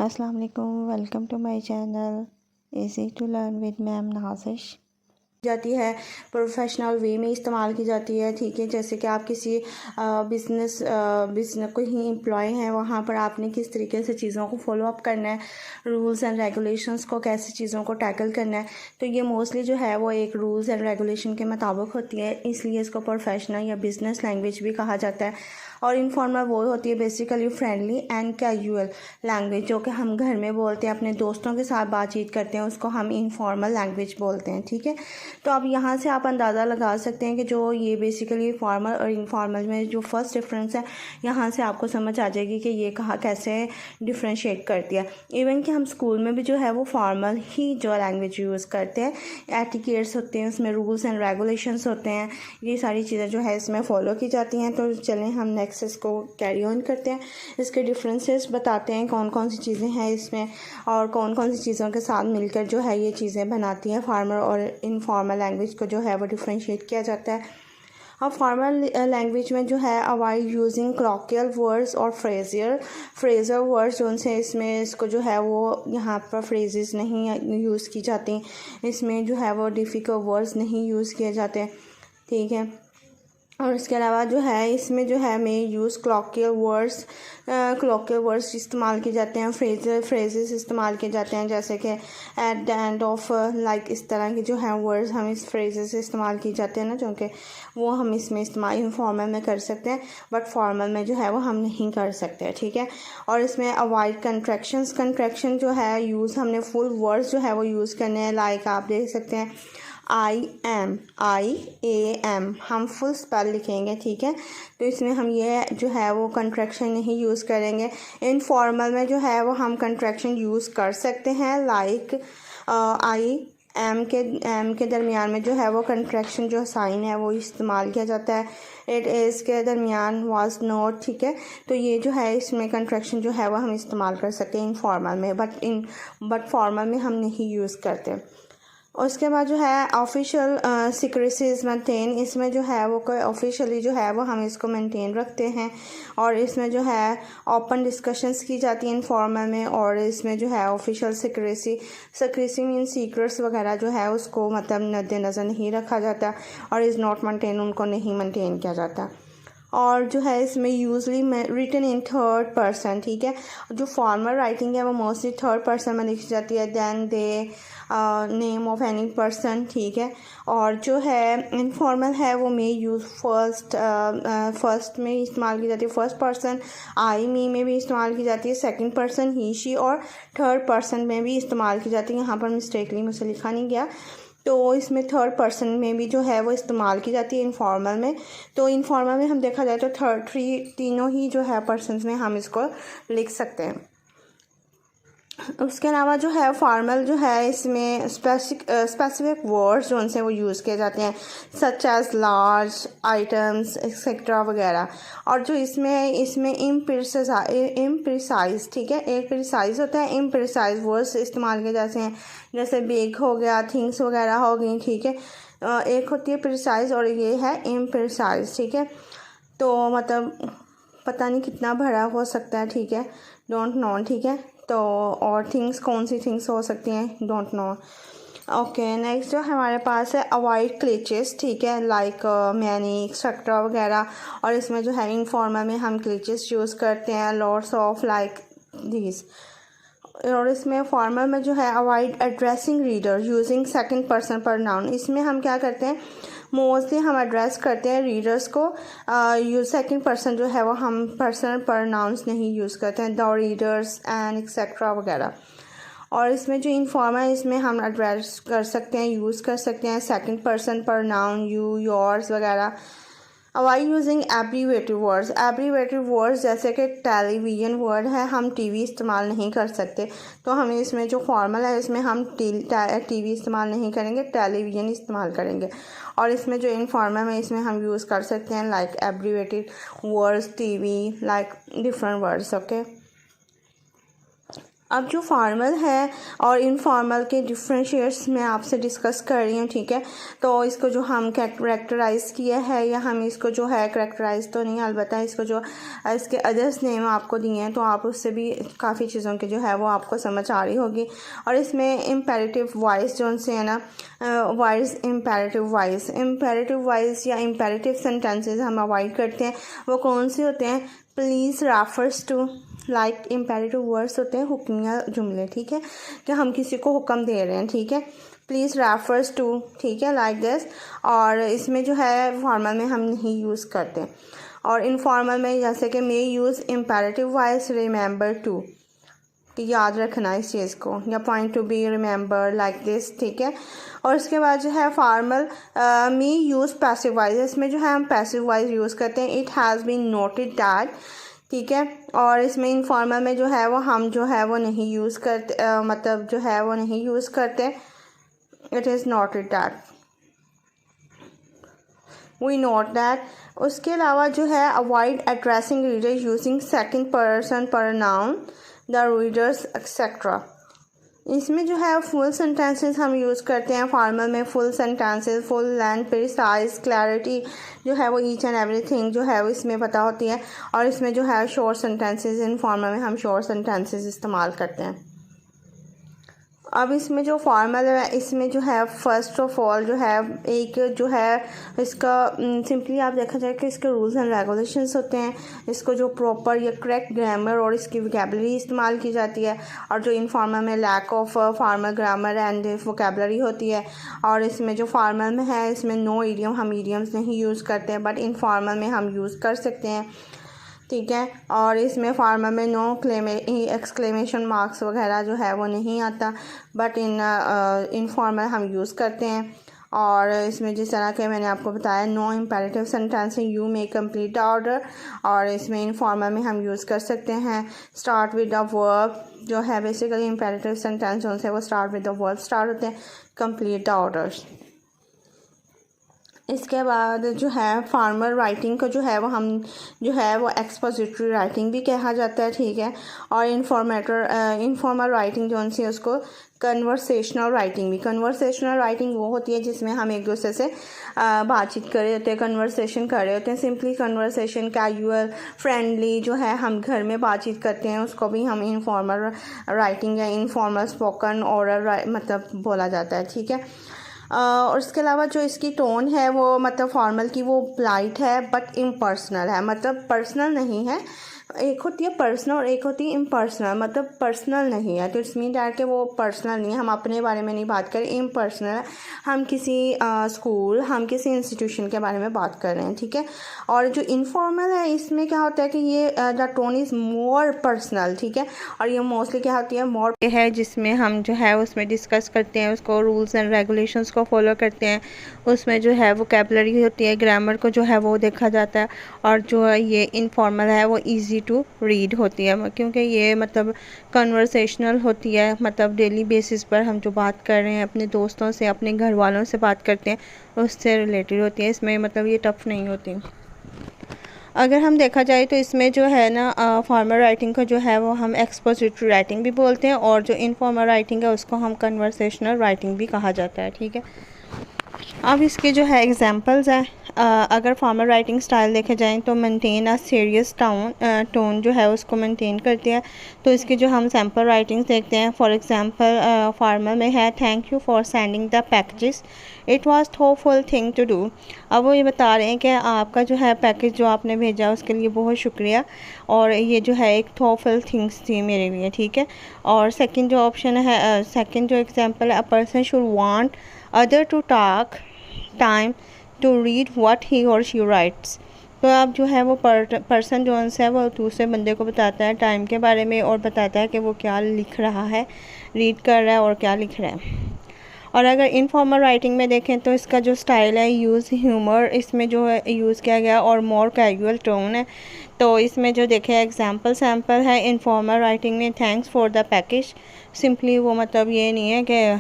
अस्सलाम वालेकुम, welcome to my channel easy to learn with ma'am Nazish. जाती है प्रोफेशनल वे में इस्तेमाल की जाती है। ठीक है, जैसे कि आप किसी बिजनेस कोई ही एम्प्लॉय हैं, वहाँ पर आपने किस तरीके से चीज़ों को फॉलो अप करना है, रूल्स एंड रेगुलेशंस को कैसे चीज़ों को टैकल करना है। तो ये मोस्टली जो है वो एक रूल्स एंड रेगुलेशन के मुताबिक होती है, इसलिए इसको प्रोफेशनल या बिजनेस लैंग्वेज भी कहा जाता है। और इनफॉर्मल वो होती है basically friendly and casual language, जो कि हम घर में बोलते हैं, अपने दोस्तों के साथ बातचीत करते हैं, उसको हम इनफॉर्मल लैंग्वेज बोलते हैं। ठीक है, तो अब यहाँ से आप अंदाज़ा लगा सकते हैं कि जो ये बेसिकली फॉर्मल और इनफॉर्मल में जो फर्स्ट डिफरेंस है, यहाँ से आपको समझ आ जाएगी कि ये कहाँ कैसे डिफ्रेंशिएट करती है। इवन कि हम स्कूल में भी जो है वो फॉर्मल ही जो लैंग्वेज यूज़ करते हैं, एटिकेट्स होते हैं, उसमें रूल्स एंड रेगुलेशंस होते हैं, ये सारी चीज़ें जो है इसमें फॉलो की जाती हैं। तो चलें हम नेक्स्ट इसको कैरी ऑन करते हैं, इसके डिफरेंसेस बताते हैं कौन कौन सी चीज़ें हैं इसमें और कौन कौन सी चीज़ों के साथ मिलकर जो है ये चीज़ें बनाती हैं फॉर्मल और इनफॉर्मल लैंग्वेज को जो है वो डिफरेंशिएट किया जाता है। अब फॉर्मल लैंग्वेज में जो है अवॉइड यूजिंग कॉलोकियल वर्ड्स और फ्रेजर वर्ड्स, उनसे इसमें इसको जो है वो यहाँ पर फ्रेजेस नहीं यूज़ की जाती, इसमें जो है वो डिफ़िकल्ट वर्ड्स नहीं यूज़ किए जाते। ठीक है, और इसके अलावा जो है इसमें जो है में यूज़ कॉलोकियल वर्ड्स इस्तेमाल किए जाते हैं, फ्रेजेस इस्तेमाल किए जाते हैं, जैसे कि at the end of like, इस तरह के जो है वर्ड्स हम इस फ्रेजेस से इस्तेमाल किए जाते हैं ना, जो कि वो हम इसमें इस्तेमाल इनफॉर्मल में कर सकते हैं, बट फॉर्मल में जो है वो हम नहीं कर सकते। ठीक है, और इसमें अवॉइड कंट्रैक्शन जो है यूज़ हमने फुल वर्ड्स जो है वो यूज़ करने हैं। लाइक आप देख सकते हैं IAM हम फुल स्पेल लिखेंगे। ठीक है, तो इसमें हम ये जो है वो कंट्रैक्शन नहीं यूज़ करेंगे। इनफॉर्मल में जो है वो हम कंट्रैक्शन यूज़ कर सकते हैं, लाइक एम के दरमियान में जो है वो कंट्रैक्शन जो साइन है वो इस्तेमाल किया जाता है। इट इज़ के दरमियान वाज नॉट। ठीक है, तो ये जो है इसमें कंट्रैक्शन जो है वो हम इस्तेमाल कर सकते हैं इनफॉर्मल में, बट फॉर्मल में हम नहीं यूज़ करते। और उसके बाद जो है ऑफिशियल सीक्रेसीज मेंटेन, इसमें जो है वो कोई ऑफिशियली जो है वो हम इसको मेंटेन रखते हैं, और इसमें जो है ओपन डिस्कशंस की जाती हैं इनफॉर्मल में, और इसमें जो है ऑफिशियल सीक्रेसी मीन सीक्रेट्स वगैरह जो है उसको मतलब मद्देनज़र नहीं रखा जाता, और इज़ नॉट मेंटेन, उनको नहीं मेंटेन किया जाता। और जो है इसमें usually written in third person. ठीक है, जो फॉर्मल राइटिंग है वो मोस्टली थर्ड पर्सन में लिखी जाती है, then the name of any person. ठीक है, और जो है इनफॉर्मल है वो मे यूज़ फर्स्ट में इस्तेमाल की जाती है, फर्स्ट पर्सन आई मी में भी इस्तेमाल की जाती है, सेकंड पर्सन ही शी, और थर्ड पर्सन में भी इस्तेमाल की जाती है। यहाँ पर मिस्टेकली मुझसे लिखा नहीं गया, तो इसमें थर्ड पर्सन में भी जो है वो इस्तेमाल की जाती है इनफॉर्मल में। तो इनफॉर्मल में हम देखा जाए तो तीनों ही जो है पर्सनस में हम इसको लिख सकते हैं। उसके अलावा जो है फॉर्मल जो है इसमें स्पेसिफिक वर्ड्स जो उनसे वो यूज़ किए जाते हैं, such as large items etcetera वगैरह। और जो इसमें इम्प्रिसाइज, ठीक है, एक प्रिसाइज होता है, इम्प्रिसाइज वर्ड्स इस्तेमाल किए जाते हैं, जैसे बिग हो गया, थिंग्स वगैरह हो गई। ठीक है, एक होती है प्रिसाइज और ये है इम्प्रिसाइज। ठीक है, तो मतलब पता नहीं कितना भरा हो सकता है। ठीक है, डोंट नो। ठीक है, तो और थिंग्स कौन सी थिंग्स हो सकती हैं, डोंट नो। ओके, नेक्स्ट जो हमारे पास है अवॉइड क्लिचेस। ठीक है, लाइक मैनी एक्सेट्रा वगैरह, और इसमें जो है इनफॉर्मल में हम क्लिचेस यूज़ करते हैं, लॉट्स ऑफ लाइक दिस। और इसमें फॉर्मल में जो है avoid addressing reader using second person pronoun, इसमें हम क्या करते हैं मोस्टली हम एड्रेस करते हैं रीडर्स को, यूज सेकंड पर्सन जो है वो हम पर्सनल प्रोनाउंस नहीं यूज़ करते हैं, द रीडर्स एंड एक्सेट्रा वगैरह। और इसमें जो इनफॉर्मल इसमें हम एड्रेस कर सकते हैं, यूज़ कर सकते हैं second person pronoun, you, yours वगैरह। अवॉइड यूजिंग एब्रीवेटिव वर्ड्स जैसे कि टेलीविज़न वर्ड है, हम टीवी इस्तेमाल नहीं कर सकते, तो हमें इसमें जो फॉर्मल है इसमें हम टीवी इस्तेमाल नहीं करेंगे, टेलीविज़न इस्तेमाल करेंगे। और इसमें जो इनफॉर्मल है इसमें हम यूज़ कर सकते हैं like abbreviated words, TV, like different words. Okay, अब जो फॉर्मल है और इनफॉर्मल के डिफरेंशिएट्स मैं आपसे डिस्कस कर रही हूँ, ठीक है। तो इसको जो हम कैरेक्टराइज़ किया है, या हम इसको जो है करेक्टराइज तो नहीं, अलबत्ता इसको जो इसके अदर्स नेम आपको दिए हैं, तो आप उससे भी काफ़ी चीज़ों की जो है वो आपको समझ आ रही होगी। और इसमें इम्पेरेटिव वॉइस जो उनसे है ना, वॉइस इम्पेरेटिव वॉइस या इम्पेरेटिव सेंटेंसेस हम अवॉइड करते हैं। वो कौन से होते हैं? Please refers to, like imperative words होते हैं हुक्मिया जुमले, ठीक है, कि हम किसी को हुक्म दे रहे हैं, ठीक है। प्लीज़ रेफर्स टू, ठीक है, लाइक दिस। और इसमें जो है फॉर्मल में हम नहीं यूज़ करते। और इनफॉर्मल में जैसे कि may use imperative voice remember to, कि याद रखना इस चीज़ को, या point to be, remember, like this, ठीक है। और उसके बाद जो है फॉर्मल मी यूज़ पैसिव वॉइस, इसमें जो है हम पैसिव वॉइस यूज़ करते हैं। It has been noted that, ठीक है। और इसमें इनफॉर्मल में जो है वो हम जो है वो नहीं यूज़ करते, मतलब जो है वो नहीं यूज़ करते। It is noted that, we note that. उसके अलावा जो है avoid addressing reader using second person pronoun, the readers etcetera. इसमें जो है फुल सेंटेंसेस हम यूज़ करते हैं फॉर्मल में। Full sentences, full length, precise, clarity जो है वो ईच एंड एवरीथिंग जो है वो इसमें पता होती है। और इसमें जो है शॉर्ट सेंटेंसेस, इन फॉर्मल में हम शॉर्ट सेंटेंसेस इस्तेमाल करते हैं। अब इसमें जो फॉर्मल है, इसमें जो है फ़र्स्ट ऑफ ऑल जो है एक जो है इसका सिंपली आप देखा जाए कि इसके रूल्स एंड रेगुलेशंस होते हैं। इसको जो प्रॉपर या करेक्ट ग्रामर और इसकी वोकेबलरी इस्तेमाल की जाती है। और जो इनफॉर्मल में lack of formal grammar and vocabulary होती है। और इसमें जो फॉर्मल में है, इसमें नो ईडियम, हम ईडियम्स नहीं यूज़ करते हैं, बट इनफॉर्मल में हम यूज़ कर सकते हैं, ठीक है। और इसमें फार्मल में नो एक्सक्लेमेशन मार्क्स वगैरह जो है वो नहीं आता, बट इनफॉर्मल हम यूज़ करते हैं। और इसमें जिस तरह के मैंने आपको बताया, no imperative sentencing, you may complete the order. और इसमें इनफॉर्मल में हम यूज़ कर सकते हैं स्टार्ट विद द वर्ब, जो है बेसिकली इम्पेरेटिव सेंटेंस उनसे वो start with the verb start होते हैं, कंप्लीट द ऑर्डर्स। इसके बाद जो है फॉर्मल राइटिंग को जो है वो हम जो है वो एक्सपोजिटरी राइटिंग भी कहा जाता है, ठीक है। और इनफॉर्मल राइटिंग जो उनसे उसको कन्वर्सेशनल राइटिंग भी। कन्वर्सेशनल राइटिंग वो होती है जिसमें हम एक दूसरे से बातचीत कर रहे होते हैं, कन्वर्सेशन कर रहे होते हैं। सिंपली कन्वर्सेशन, कैजुअल, फ्रेंडली जो है हम घर में बातचीत करते हैं, उसको भी हम इनफॉर्मल राइटिंग या इनफॉर्मल स्पोकन ओरल मतलब बोला जाता है, ठीक है। और इसके अलावा जो इसकी टोन है वो मतलब फॉर्मल की वो पोलाइट है बट इम्पर्सनल है, मतलब पर्सनल नहीं है। एक होती है पर्सनल और एक होती है इम्पर्सनल, मतलब पर्सनल नहीं है, तो इट्स मीन दैट कि वो पर्सनल नहीं है, हम अपने बारे में नहीं बात कर रहे, इम्पर्सनल है, हम किसी स्कूल, हम किसी इंस्टीट्यूशन के बारे में बात कर रहे हैं, ठीक है। और जो इनफॉर्मल है इसमें क्या होता है कि ये the tone is more personal, ठीक है। और ये मोस्टली क्या होती है, मोर है, जिसमें हम जो है उसमें डिस्कस करते हैं, उसको रूल्स एंड रेगुलेशंस को फॉलो करते हैं। उसमें जो है वोकेबलरी होती है, ग्रामर को जो है वो देखा जाता है। और जो है ये इनफॉर्मल है वो ईजी टू रीड होती है, क्योंकि ये मतलब कन्वर्सेशनल होती है, मतलब डेली बेसिस पर हम जो बात कर रहे हैं अपने दोस्तों से, अपने घर वालों से बात करते हैं, उससे रिलेटेड होती है। इसमें मतलब ये टफ़ नहीं होती। अगर हम देखा जाए तो इसमें जो है ना फॉर्मल राइटिंग को जो है वो हम एक्सपोजिटरी राइटिंग भी बोलते हैं, और जो इनफॉर्मल राइटिंग है उसको हम कन्वर्सेशनल राइटिंग भी कहा जाता है, ठीक है। अब इसके जो है एग्जांपल्स हैं। अगर फॉर्मल राइटिंग स्टाइल देखे जाएं तो मेंटेन अ सीरियस टोन जो है उसको मेंटेन करती है। तो इसके जो हम सैम्पल राइटिंग्स देखते हैं, फॉर एग्जांपल फॉर्मल में है thank you for sending the packages, it was thoughtful thing to do. अब वो ये बता रहे हैं कि आपका जो है पैकेज जो आपने भेजा उसके लिए बहुत शुक्रिया, और ये जो है एक थॉटफुल थिंग्स थी मेरे लिए, ठीक है। और सेकंड जो ऑप्शन है, सेकंड जो एग्जांपल है, a person should want other to talk time to read what he और शी राइट्स। तो अब जो है वो पर्सन जो है वो दूसरे बंदे को बताता है टाइम के बारे में, और बताता है कि वो क्या लिख रहा है, रीड कर रहा है और क्या लिख रहा है। और अगर इनफॉर्मल राइटिंग में देखें तो इसका जो स्टाइल है, यूज़ ह्यूमर इसमें जो है यूज़ किया गया, और मोर कैजुअल टोन है। तो इसमें जो देखें सैम्पल है इनफॉर्मल राइटिंग में, thanks for the package, simply वो मतलब ये नहीं है कि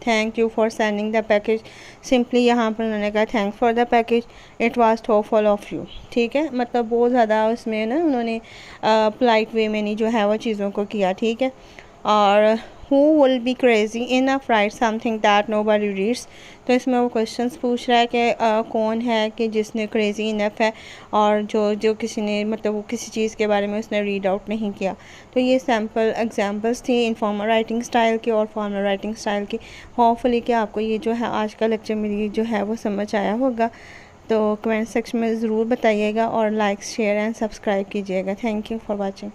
thank you for sending the package, simply यहाँ पर उन्होंने कहा thanks for the package, it was thoughtful of you, ठीक है। मतलब बहुत ज़्यादा उसमें ना उन्होंने पोलाइट वे में नहीं जो है वो चीज़ों को किया, ठीक है। और who will be crazy enough right something that nobody reads. तो इसमें वो क्वेश्चंस पूछ रहा है कि कौन है कि जिसने क्रेजी इनफ है और जो किसी ने मतलब वो किसी चीज़ के बारे में उसने रीड आउट नहीं किया। तो ये सैम्पल एग्जांपल्स थी इनफॉर्मल राइटिंग स्टाइल की और फॉर्मल राइटिंग स्टाइल की। होपफुली कि आपको ये जो है आज का लेक्चर मेरी जो है वो समझ आया होगा। तो कमेंट सेक्शन में ज़रूर बताइएगा और लाइक शेयर एंड सब्सक्राइब कीजिएगा। Thank you for watching.